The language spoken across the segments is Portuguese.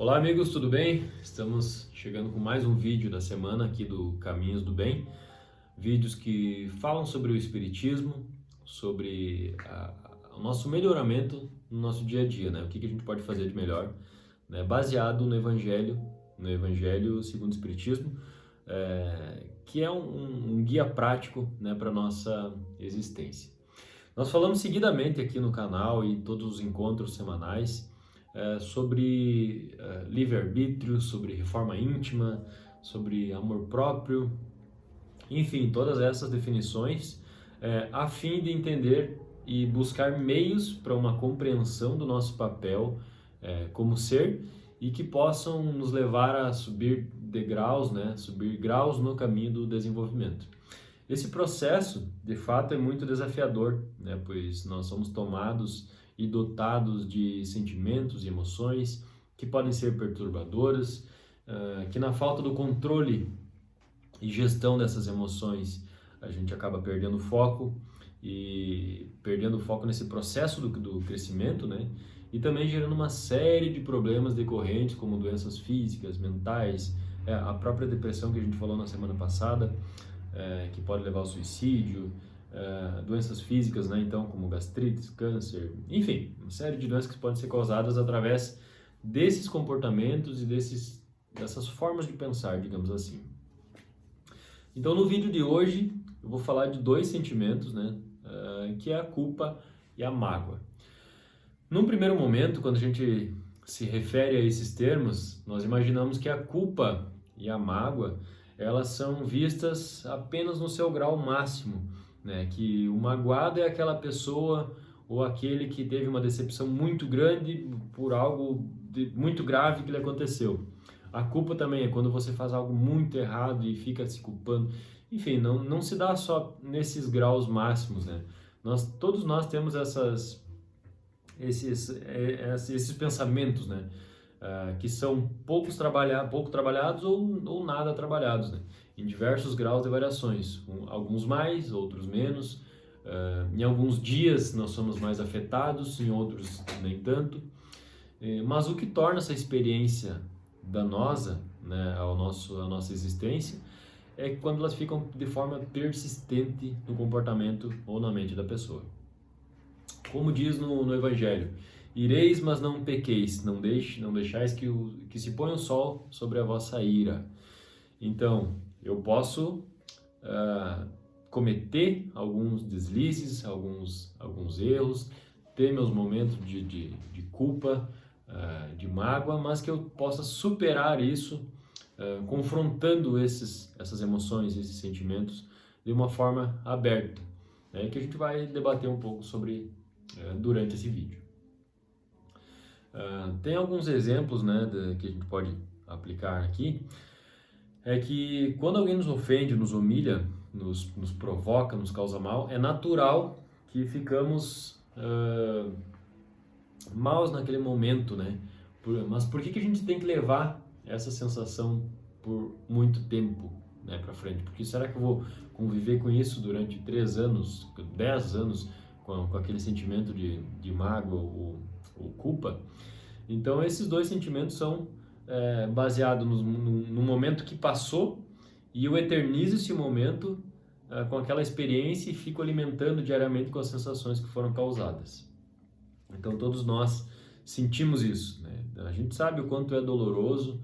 Olá amigos, tudo bem? Estamos chegando com mais um vídeo da semana aqui do Caminhos do Bem. Vídeos que falam sobre o Espiritismo, sobre o nosso melhoramento no nosso dia a dia, né? O que a gente pode fazer de melhor, né? Baseado no Evangelho segundo o Espiritismo, que é um guia prático, né, para a nossa existência. Nós falamos seguidamente aqui no canal e todos os encontros semanais sobre livre-arbítrio, sobre reforma íntima, sobre amor próprio, enfim, todas essas definições a fim de entender e buscar meios para uma compreensão do nosso papel como ser e que possam nos levar a subir degraus, né, subir graus no caminho do desenvolvimento. Esse processo, de fato, é muito desafiador, né, pois nós somos tomados e dotados de sentimentos e emoções que podem ser perturbadoras, que na falta do controle e gestão dessas emoções a gente acaba perdendo foco nesse processo do crescimento, né? E também gerando uma série de problemas decorrentes como doenças físicas, mentais, a própria depressão que a gente falou na semana passada, que pode levar ao suicídio, doenças físicas, né, então, como gastrite, câncer, enfim, uma série de doenças que podem ser causadas através desses comportamentos e dessas formas de pensar, digamos assim. Então, no vídeo de hoje, eu vou falar de dois sentimentos, né, que é a culpa e a mágoa. Num primeiro momento, quando a gente se refere a esses termos, nós imaginamos que a culpa e a mágoa, elas são vistas apenas no seu grau máximo, né? Que o magoado é aquela pessoa ou aquele que teve uma decepção muito grande por algo muito grave que lhe aconteceu. A culpa também é quando você faz algo muito errado e fica se culpando. Enfim, não se dá só nesses graus máximos, né? Todos nós temos esses pensamentos, né? Que são pouco trabalhados ou nada trabalhados, né? Em diversos graus de variações, alguns mais, outros menos. Em alguns dias nós somos mais afetados, em outros nem tanto. Mas o que torna essa experiência danosa, né, à nossa existência é quando elas ficam de forma persistente no comportamento ou na mente da pessoa. Como diz no Evangelho: ireis, mas não pequeis, não deixais que se ponha o sol sobre a vossa ira. Então, eu posso cometer alguns deslizes, alguns erros, ter meus momentos de culpa, de mágoa, mas que eu possa superar isso confrontando essas emoções, esses sentimentos de uma forma aberta, né, que a gente vai debater um pouco sobre durante esse vídeo. Tem alguns exemplos, né, que a gente pode aplicar aqui. É que quando alguém nos ofende, nos humilha, nos provoca, nos causa mal, é natural que ficamos maus naquele momento, né? Mas por que a gente tem que levar essa sensação por muito tempo, né, para frente? Porque será que eu vou conviver com isso durante 3 anos, 10 anos, com aquele sentimento de mágoa ou culpa? Então, esses dois sentimentos são baseados no momento que passou, e eu eternizo esse momento com aquela experiência e fico alimentando diariamente com as sensações que foram causadas. Então, todos nós sentimos isso, né? A gente sabe o quanto é doloroso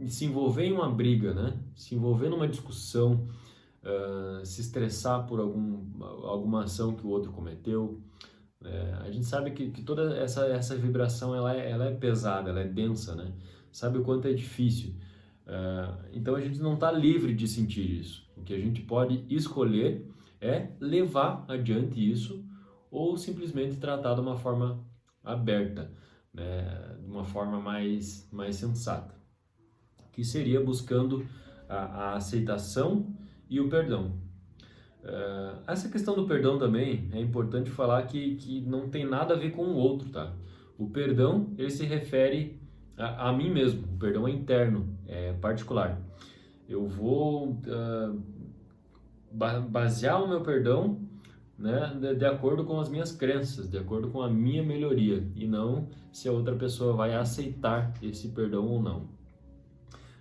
se envolver em uma briga, né? Se envolver numa discussão, se estressar por alguma ação que o outro cometeu. A gente sabe que toda essa vibração ela é pesada, ela é densa, né? Sabe o quanto é difícil. Então a gente não está livre de sentir isso. O que a gente pode escolher é levar adiante isso ou simplesmente tratar de uma forma aberta, né? De uma forma mais sensata, que seria buscando a aceitação e o perdão. Essa questão do perdão também é importante falar que não tem nada a ver com o outro, tá? O perdão, ele se refere a mim mesmo. O perdão é interno, é particular. Eu vou basear o meu perdão né, de acordo com as minhas crenças, de acordo com a minha melhoria, e não se a outra pessoa vai aceitar esse perdão ou não.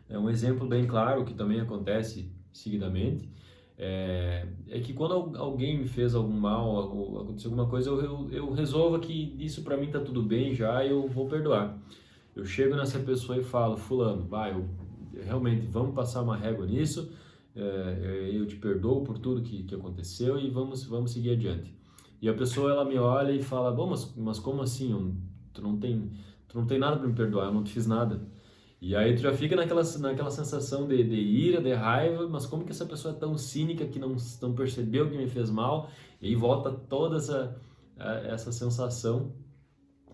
É um exemplo bem claro que também acontece seguidamente, é que quando alguém me fez algum mal, ou aconteceu alguma coisa, eu resolvo que isso para mim tá tudo bem já, eu vou perdoar. Eu chego nessa pessoa e falo: fulano, vai, realmente vamos passar uma régua nisso, eu te perdoo por tudo que aconteceu e vamos seguir adiante. E a pessoa, ela me olha e fala: bom, mas como assim? Tu não tem nada para me perdoar, eu não te fiz nada. E aí tu já fica naquela sensação de ira, de raiva, mas como que essa pessoa é tão cínica que não percebeu que me fez mal? E aí volta toda essa sensação,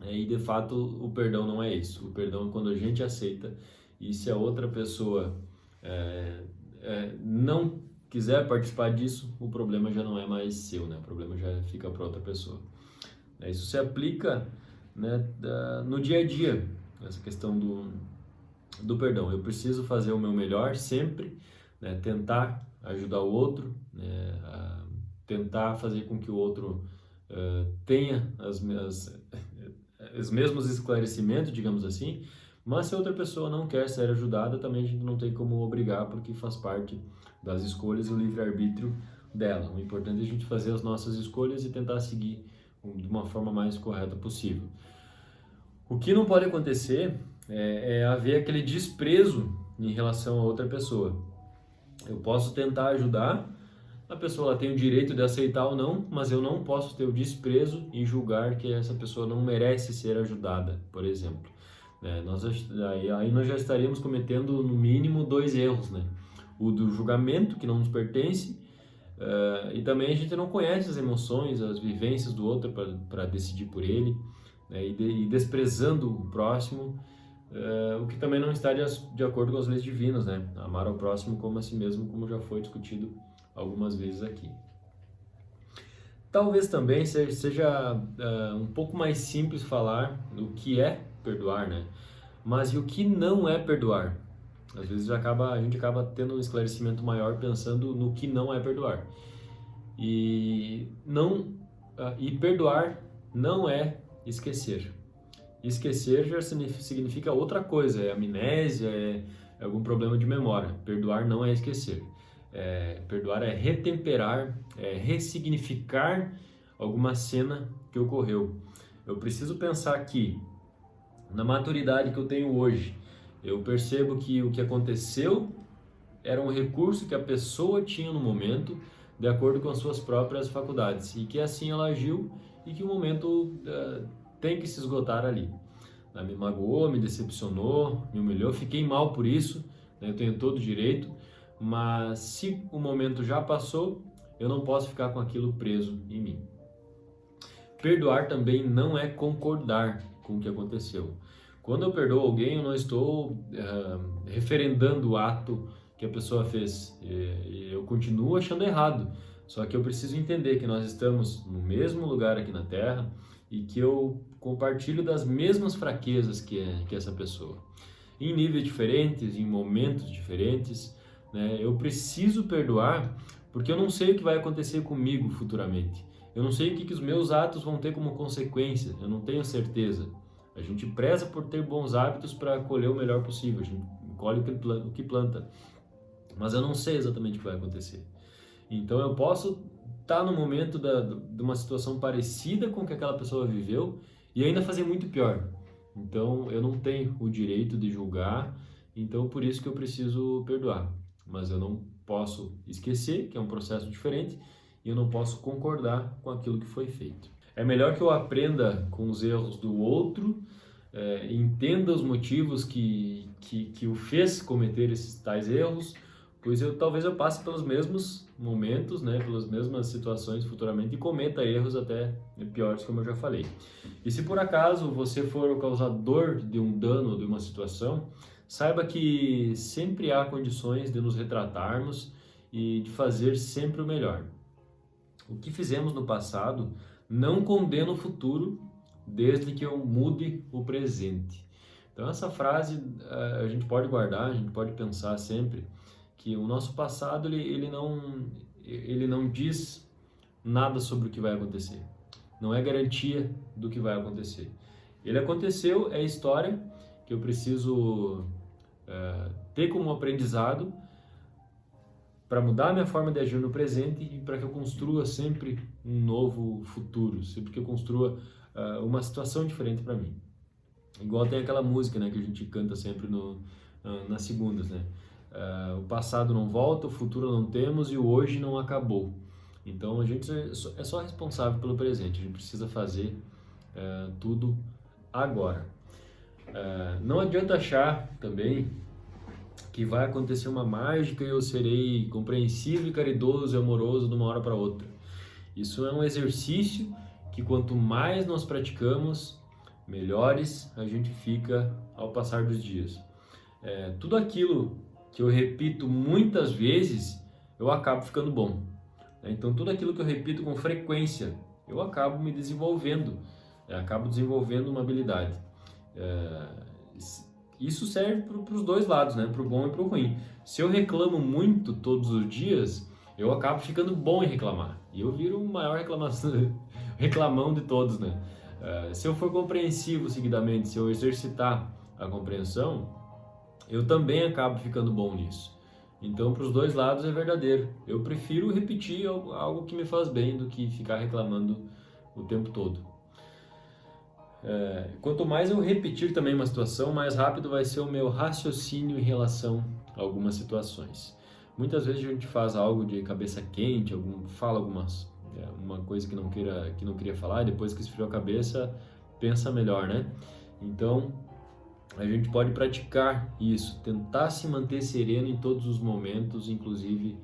e de fato o perdão não é isso. O perdão é quando a gente aceita, e se a outra pessoa não quiser participar disso, o problema já não é mais seu, né? O problema já fica para outra pessoa. Isso se aplica, né, no dia a dia, essa questão do perdão. Eu preciso fazer o meu melhor sempre, né, tentar ajudar o outro, né, tentar fazer com que o outro tenha os mesmos esclarecimentos, digamos assim, mas se a outra pessoa não quer ser ajudada, também a gente não tem como obrigar, porque faz parte das escolhas e o livre-arbítrio dela. O importante é a gente fazer as nossas escolhas e tentar seguir de uma forma mais correta possível. O que não pode acontecer é haver aquele desprezo em relação a outra pessoa. Eu posso tentar ajudar, a pessoa ela tem o direito de aceitar ou não, mas eu não posso ter o desprezo e julgar que essa pessoa não merece ser ajudada, por exemplo. Aí nós já estaríamos cometendo no mínimo 2 erros, né? O do julgamento, que não nos pertence, e também a gente não conhece as emoções, as vivências do outro para decidir por ele, né? E desprezando o próximo, o que também não está de acordo com as leis divinas, né? Amar ao próximo como a si mesmo, como já foi discutido algumas vezes aqui. Talvez também seja um pouco mais simples falar o que é perdoar, né? Mas e o que não é perdoar? Às vezes a gente acaba tendo um esclarecimento maior pensando no que não é perdoar. E perdoar não é esquecer. Esquecer já significa outra coisa, é amnésia, é algum problema de memória. Perdoar não é esquecer. Perdoar é retemperar, é ressignificar alguma cena que ocorreu. Eu preciso pensar que, na maturidade que eu tenho hoje, eu percebo que o que aconteceu era um recurso que a pessoa tinha no momento, de acordo com as suas próprias faculdades, e que assim ela agiu e que o momento tem que se esgotar ali. Me magoou, me decepcionou, me humilhou, fiquei mal por isso, né? Eu tenho todo o direito, mas se o momento já passou, eu não posso ficar com aquilo preso em mim. Perdoar também não é concordar com o que aconteceu. Quando eu perdoo alguém, eu não estou referendando o ato que a pessoa fez. Eu continuo achando errado, só que eu preciso entender que nós estamos no mesmo lugar aqui na Terra e que eu compartilho das mesmas fraquezas que essa pessoa. Em níveis diferentes, em momentos diferentes, né? Eu preciso perdoar porque eu não sei o que vai acontecer comigo futuramente. Eu não sei o que os meus atos vão ter como consequência, eu não tenho certeza. A gente preza por ter bons hábitos para colher o melhor possível, a gente colhe o que planta, mas eu não sei exatamente o que vai acontecer. Então eu posso estar no momento de uma situação parecida com o que aquela pessoa viveu e ainda fazer muito pior. Então eu não tenho o direito de julgar, então por isso que eu preciso perdoar. Mas eu não posso esquecer, que é um processo diferente, e eu não posso concordar com aquilo que foi feito. É melhor que eu aprenda com os erros do outro, entenda os motivos que o fez cometer esses tais erros, pois talvez eu passe pelos mesmos momentos, né, pelas mesmas situações futuramente e cometa erros até piores, como eu já falei. E se por acaso você for o causador de um dano, de uma situação, saiba que sempre há condições de nos retratarmos e de fazer sempre o melhor. O que fizemos no passado não condena o futuro, desde que eu mude o presente. Então essa frase a gente pode guardar, a gente pode pensar sempre que o nosso passado ele não diz nada sobre o que vai acontecer. Não é garantia do que vai acontecer. Ele aconteceu, é história que eu preciso ter como aprendizado para mudar a minha forma de agir no presente e para que eu construa sempre um novo futuro, sempre que eu construa uma situação diferente para mim. Igual tem aquela música, né, que a gente canta sempre nas segundas, né? O passado não volta, o futuro não temos e o hoje não acabou. Então a gente é só responsável pelo presente, a gente precisa fazer tudo agora. Não adianta achar também que vai acontecer uma mágica e eu serei compreensivo e caridoso e amoroso de uma hora para outra. Isso é um exercício que quanto mais nós praticamos, melhores a gente fica ao passar dos dias. Tudo aquilo que eu repito muitas vezes, eu acabo ficando bom. Então tudo aquilo que eu repito com frequência, eu acabo me desenvolvendo, acabo desenvolvendo uma habilidade. Isso serve para os dois lados, né? Para o bom e para o ruim. Se eu reclamo muito todos os dias, eu acabo ficando bom em reclamar. E eu viro o maior reclamão de todos, né? Se eu for compreensivo seguidamente, se eu exercitar a compreensão, eu também acabo ficando bom nisso. Então, para os dois lados é verdadeiro. Eu prefiro repetir algo que me faz bem do que ficar reclamando o tempo todo. Quanto mais eu repetir também uma situação, mais rápido vai ser o meu raciocínio em relação a algumas situações. Muitas vezes a gente faz algo de cabeça quente, fala uma coisa que não queria falar, e depois que esfriou a cabeça, pensa melhor, né? Então, a gente pode praticar isso, tentar se manter sereno em todos os momentos, inclusive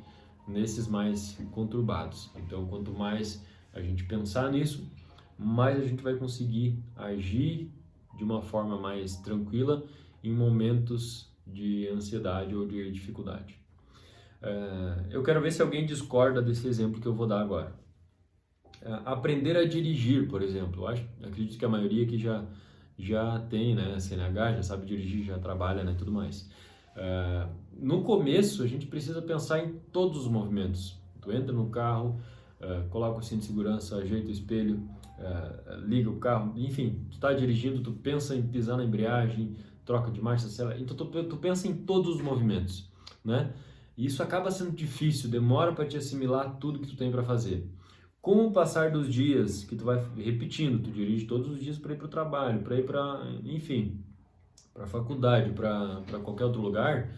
nesses mais conturbados. Então, quanto mais a gente pensar nisso, mais a gente vai conseguir agir de uma forma mais tranquila em momentos de ansiedade ou de dificuldade. Eu quero ver se alguém discorda desse exemplo que eu vou dar agora. Aprender a dirigir, por exemplo. Acredito que a maioria aqui já tem, né, CNH, já sabe dirigir, já trabalha, né, tudo mais. No começo, a gente precisa pensar em todos os movimentos. Tu entra no carro, coloca o cinto de segurança, ajeita o espelho, liga o carro, enfim, tu está dirigindo, tu pensa em pisar na embreagem, troca de marcha, acelera, então tu pensa em todos os movimentos, né? E isso acaba sendo difícil, demora para te assimilar tudo que tu tem para fazer. Com o passar dos dias, que tu vai repetindo, tu dirige todos os dias para ir para o trabalho, para ir enfim, para a faculdade, para qualquer outro lugar,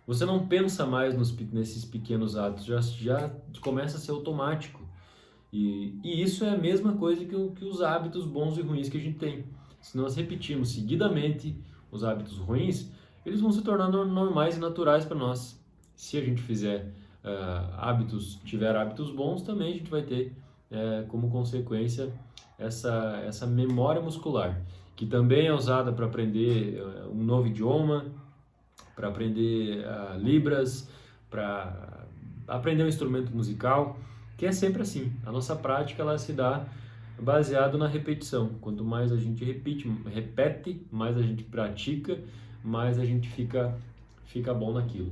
você não pensa mais nesses pequenos atos, já começa a ser automático. E isso é a mesma coisa que os hábitos bons e ruins que a gente tem. Se nós repetirmos seguidamente os hábitos ruins, eles vão se tornar normais e naturais para nós. Se a gente tiver hábitos bons, também a gente vai ter como consequência essa memória muscular, que também é usada para aprender um novo idioma, para aprender Libras, para aprender um instrumento musical, que é sempre assim. A nossa prática ela se dá baseado na repetição. Quanto mais a gente repete, mais a gente pratica, mais a gente fica bom naquilo.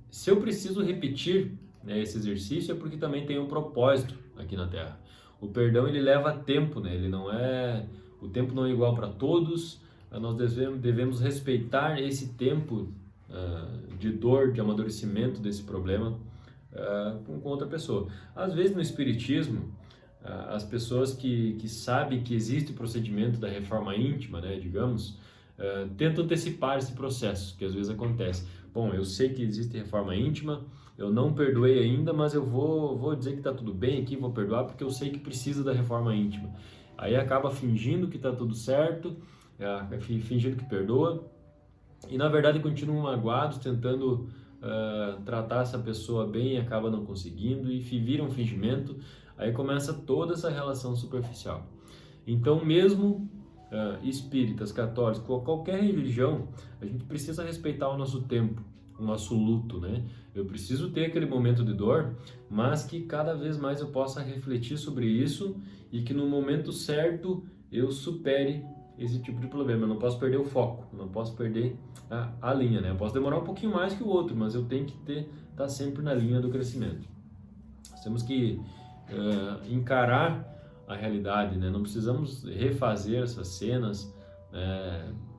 Se eu preciso repetir, né, esse exercício, é porque também tem um propósito aqui na Terra. O perdão ele leva tempo, né? O tempo não é igual para todos. Nós devemos respeitar esse tempo de dor, de amadurecimento desse problema com outra pessoa. Às vezes no espiritismo, as pessoas que sabem que existe o procedimento da reforma íntima, né, digamos, tentam antecipar esse processo, que às vezes acontece. Bom, eu sei que existe reforma íntima, eu não perdoei ainda, mas eu vou dizer que está tudo bem aqui, vou perdoar porque eu sei que precisa da reforma íntima. Aí acaba fingindo que está tudo certo, fingindo que perdoa, e na verdade continuam magoados, tentando tratar essa pessoa bem e acaba não conseguindo, e vira um fingimento, aí começa toda essa relação superficial. Então mesmo espíritas, católicos, qualquer religião, a gente precisa respeitar o nosso tempo, o nosso luto, né? Eu preciso ter aquele momento de dor, mas que cada vez mais eu possa refletir sobre isso e que no momento certo eu supere esse tipo de problema. Eu não posso perder o foco, eu não posso perder a linha, né? Eu posso demorar um pouquinho mais que o outro, mas eu tenho que estar sempre na linha do crescimento. Nós temos que encarar a realidade, né? Não precisamos refazer essas cenas,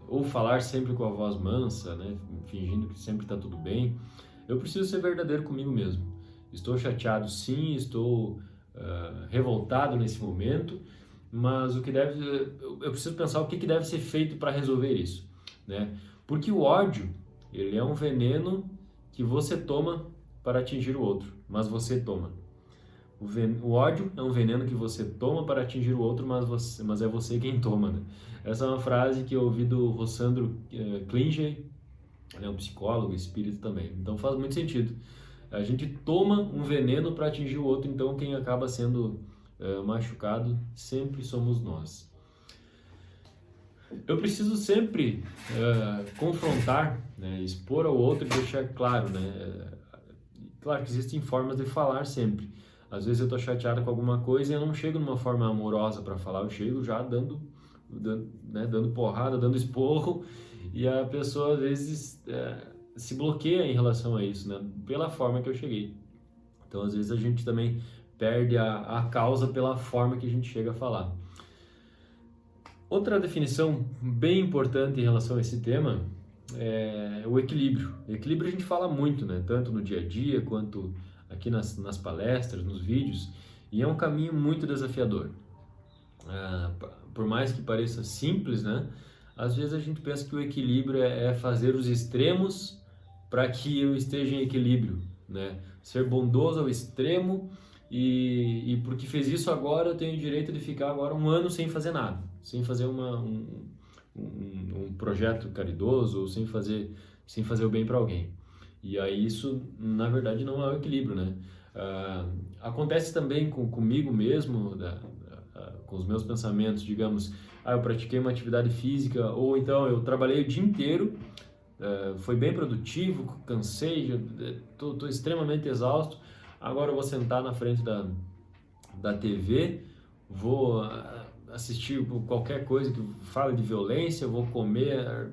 ou falar sempre com a voz mansa, né? Fingindo que sempre está tudo bem. Eu preciso ser verdadeiro comigo mesmo. Estou chateado, sim, estou revoltado nesse momento, mas eu preciso pensar o que deve ser feito para resolver isso, né? Porque o ódio, ele é um veneno que você toma para atingir o outro, mas você toma. O ódio é um veneno que você toma para atingir o outro, mas é você quem toma, né? Essa é uma frase que eu ouvi do Rossandro Klinger, ele é um psicólogo, espírito também. Então faz muito sentido. A gente toma um veneno para atingir o outro, então quem acaba sendo machucado sempre somos nós. Eu preciso sempre confrontar, né, expor ao outro e deixar claro, né? Claro que existem formas de falar sempre. Às vezes eu estou chateado com alguma coisa e eu não chego numa forma amorosa para falar, eu chego já dando porrada, dando esporro, e a pessoa às vezes se bloqueia em relação a isso, né? Pela forma que eu cheguei. Então às vezes a gente também perde a causa pela forma que a gente chega a falar. Outra definição bem importante em relação a esse tema é o equilíbrio. Equilíbrio a gente fala muito, né? Tanto no dia a dia quanto aqui nas palestras, nos vídeos, e é um caminho muito desafiador. Por mais que pareça simples, né? Às vezes a gente pensa que o equilíbrio é fazer os extremos para que eu esteja em equilíbrio, né? Ser bondoso ao extremo e porque fez isso agora eu tenho o direito de ficar agora um ano sem fazer nada, sem fazer um projeto caridoso ou sem fazer o bem para alguém. E aí isso, na verdade, não é o equilíbrio, né? Acontece também comigo mesmo, com os meus pensamentos, digamos, eu pratiquei uma atividade física, ou então eu trabalhei o dia inteiro, foi bem produtivo, cansei, estou extremamente exausto, agora eu vou sentar na frente da TV, vou assistir qualquer coisa que fale de violência, vou comer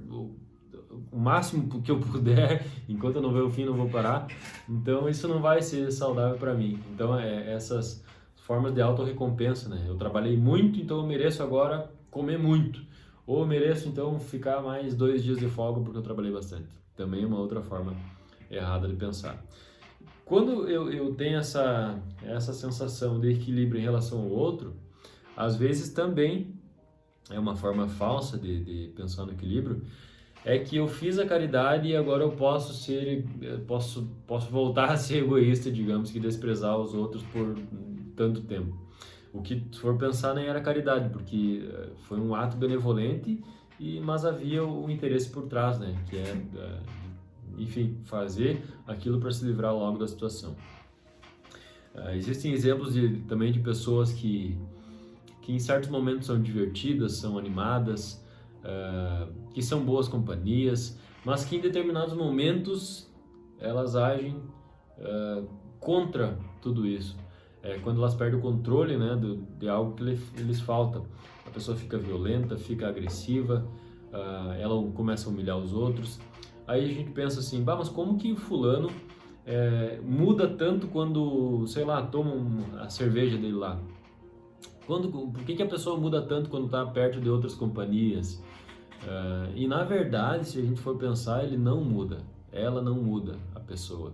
o máximo que eu puder, enquanto eu não ver o fim não vou parar, então isso não vai ser saudável para mim. Então essas formas de autorrecompensa, né? Eu trabalhei muito, então eu mereço agora comer muito, ou eu mereço então ficar mais 2 dias de folga porque eu trabalhei bastante. Também é uma outra forma errada de pensar. Quando eu tenho essa sensação de equilíbrio em relação ao outro, às vezes também é uma forma falsa de pensar no equilíbrio, é que eu fiz a caridade e agora eu posso voltar a ser egoísta, digamos, que desprezar os outros por tanto tempo. O que, se for pensar, nem era caridade, porque foi um ato benevolente, mas havia o interesse por trás, né? Que enfim, fazer aquilo para se livrar logo da situação. Existem exemplos também de pessoas que em certos momentos são divertidas, são animadas, que são boas companhias, mas que em determinados momentos elas agem contra tudo isso. Quando elas perdem o controle, né, de algo que lhes falta. A pessoa fica violenta, fica agressiva, ela começa a humilhar os outros. Aí a gente pensa assim, mas como que o fulano muda tanto quando, sei lá, toma a cerveja dele lá? Por que a pessoa muda tanto quando está perto de outras companhias? E na verdade, se a gente for pensar, ele não muda, ela não muda, a pessoa.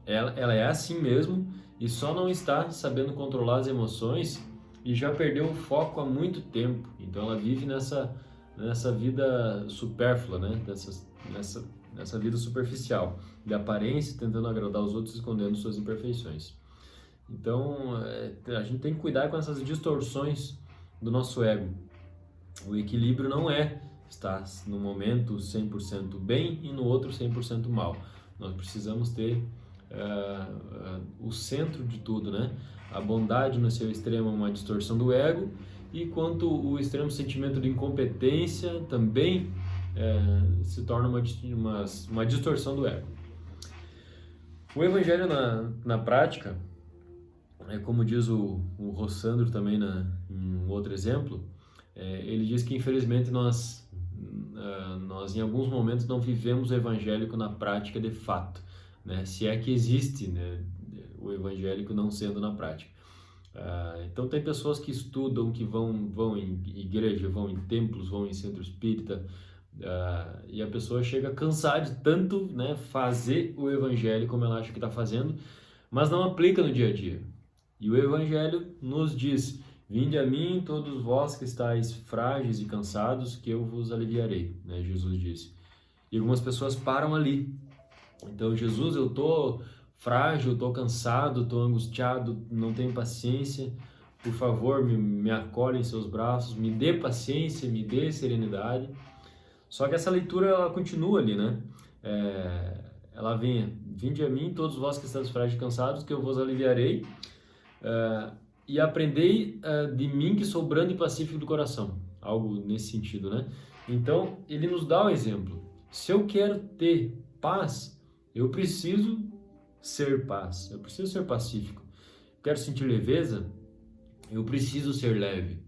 Ela é assim mesmo e só não está sabendo controlar as emoções e já perdeu o foco há muito tempo. Então ela vive nessa vida supérflua, né? Nessa vida superficial, de aparência, tentando agradar os outros, escondendo suas imperfeições. Então a gente tem que cuidar com essas distorções do nosso ego. O equilíbrio não é estar no momento 100% bem e no outro 100% mal. Nós precisamos ter o centro de tudo, né? A bondade no seu extremo é uma distorção do ego, e quanto o extremo sentimento de incompetência também se torna uma distorção do ego. O evangelho na prática, como diz o Rossandro também em um outro exemplo, ele diz que infelizmente nós em alguns momentos não vivemos o evangélico na prática de fato, né? Se é que existe, né? o evangélico não sendo na prática. Então tem pessoas que estudam, que vão em igreja, vão em templos, vão em centro espírita, e a pessoa chega a cansar de tanto, né, fazer o evangelho como ela acha que está fazendo, mas não aplica no dia a dia. E o evangelho nos diz: vinde a mim todos vós que estáis frágeis e cansados, que eu vos aliviarei, né? Jesus disse. E algumas pessoas param ali. Então, Jesus, eu estou frágil, estou cansado, estou angustiado, não tenho paciência, por favor, me acolhe em seus braços, me dê paciência, me dê serenidade. Só que essa leitura, ela continua ali, né? Ela vem: vinde a mim todos vós que estáis frágeis e cansados, que eu vos aliviarei, e aprendei de mim, que sou brando e pacífico do coração. Algo nesse sentido, né? Então, ele nos dá o exemplo. Se eu quero ter paz, eu preciso ser paz, eu preciso ser pacífico. Quero sentir leveza, eu preciso ser leve.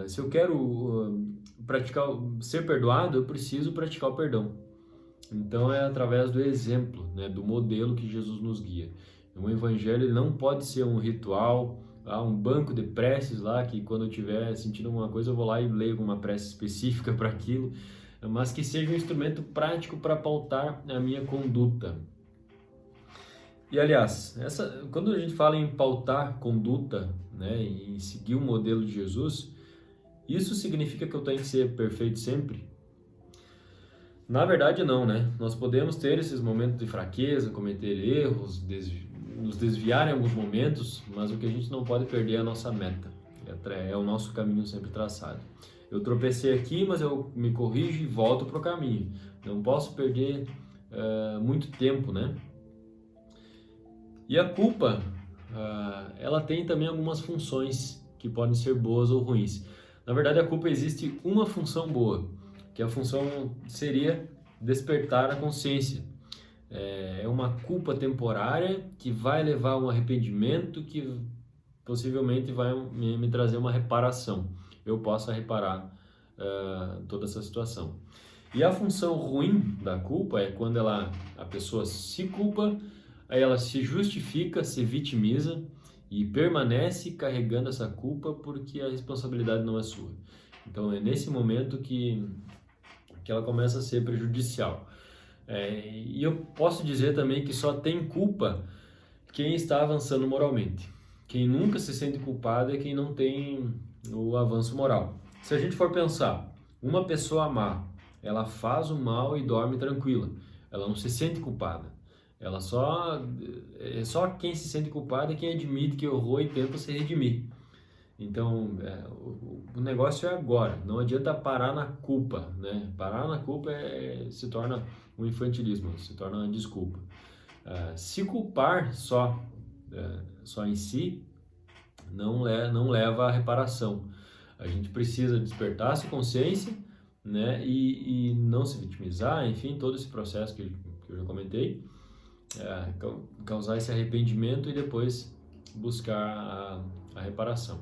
Se eu quero ser perdoado, eu preciso praticar o perdão. Então é através do exemplo, né, do modelo que Jesus nos guia. O evangelho não pode ser um ritual, um banco de preces lá, que quando eu estiver sentindo alguma coisa eu vou lá e leio uma prece específica para aquilo, mas que seja um instrumento prático para pautar a minha conduta. E aliás, quando a gente fala em pautar conduta, né, em seguir o modelo de Jesus, isso significa que eu tenho que ser perfeito sempre? Na verdade não, né? Nós podemos ter esses momentos de fraqueza, cometer erros, nos desviar em alguns momentos, mas o que a gente não pode perder é a nossa meta, é o nosso caminho sempre traçado. Eu tropecei aqui, mas eu me corrijo e volto para o caminho. Não posso perder muito tempo, né? E a culpa, ela tem também algumas funções que podem ser boas ou ruins. Na verdade, a culpa existe uma função boa, que a função seria despertar a consciência. É uma culpa temporária que vai levar a um arrependimento que possivelmente vai me trazer uma reparação. Eu possa reparar toda essa situação. E a função ruim da culpa é quando a pessoa se culpa, aí ela se justifica, se vitimiza e permanece carregando essa culpa porque a responsabilidade não é sua. Então é nesse momento que ela começa a ser prejudicial. E eu posso dizer também que só tem culpa quem está avançando moralmente. Quem nunca se sente culpado é quem não tem o avanço moral. Se a gente for pensar, uma pessoa má, ela faz o mal e dorme tranquila. Ela não se sente culpada. Só quem se sente culpado é quem admite que errou e tenta se redimir. Então, o negócio é agora. Não adianta parar na culpa, né? Parar na culpa se torna um infantilismo, se torna uma desculpa. Se culpar só em si não leva à reparação. A gente precisa despertar essa consciência, né? E não se vitimizar, enfim, todo esse processo que eu já comentei, causar esse arrependimento e depois buscar a reparação.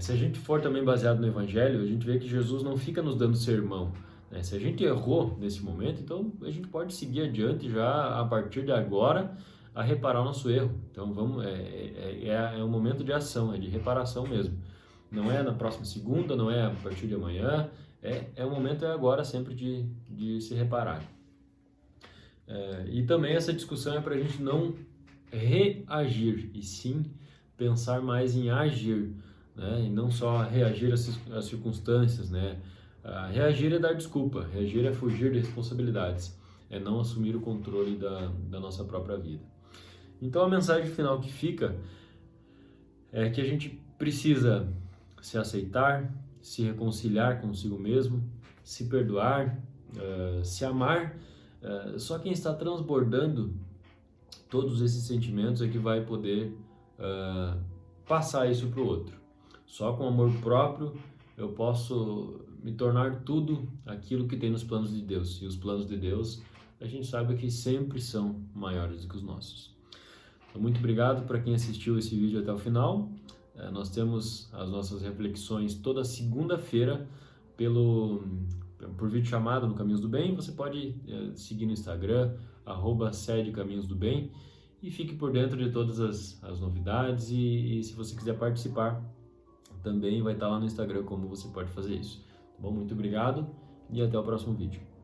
Se a gente for também baseado no Evangelho, a gente vê que Jesus não fica nos dando sermão, né? Se a gente errou nesse momento, então a gente pode seguir adiante já a partir de agora a reparar o nosso erro. Então é um momento de ação, é de reparação mesmo. Não é na próxima segunda, não é a partir de amanhã, o momento é agora sempre de se reparar. E também essa discussão é para a gente não reagir, e sim pensar mais em agir, né? E não só reagir às circunstâncias, né? Reagir é dar desculpa, reagir é fugir de responsabilidades, é não assumir o controle da nossa própria vida. Então a mensagem final que fica é que a gente precisa se aceitar, se reconciliar consigo mesmo, se perdoar, se amar. Só quem está transbordando todos esses sentimentos é que vai poder passar isso para o outro. Só com amor próprio eu posso me tornar tudo aquilo que tem nos planos de Deus. E os planos de Deus, a gente sabe que sempre são maiores do que os nossos. Então, muito obrigado para quem assistiu esse vídeo até o final. Nós temos as nossas reflexões toda segunda-feira por vídeo chamado no Caminhos do Bem. Você pode seguir no Instagram, @sedecaminhosdobem, e fique por dentro de todas as novidades e se você quiser participar, também vai estar lá no Instagram como você pode fazer isso. Tá bom? Muito obrigado e até o próximo vídeo.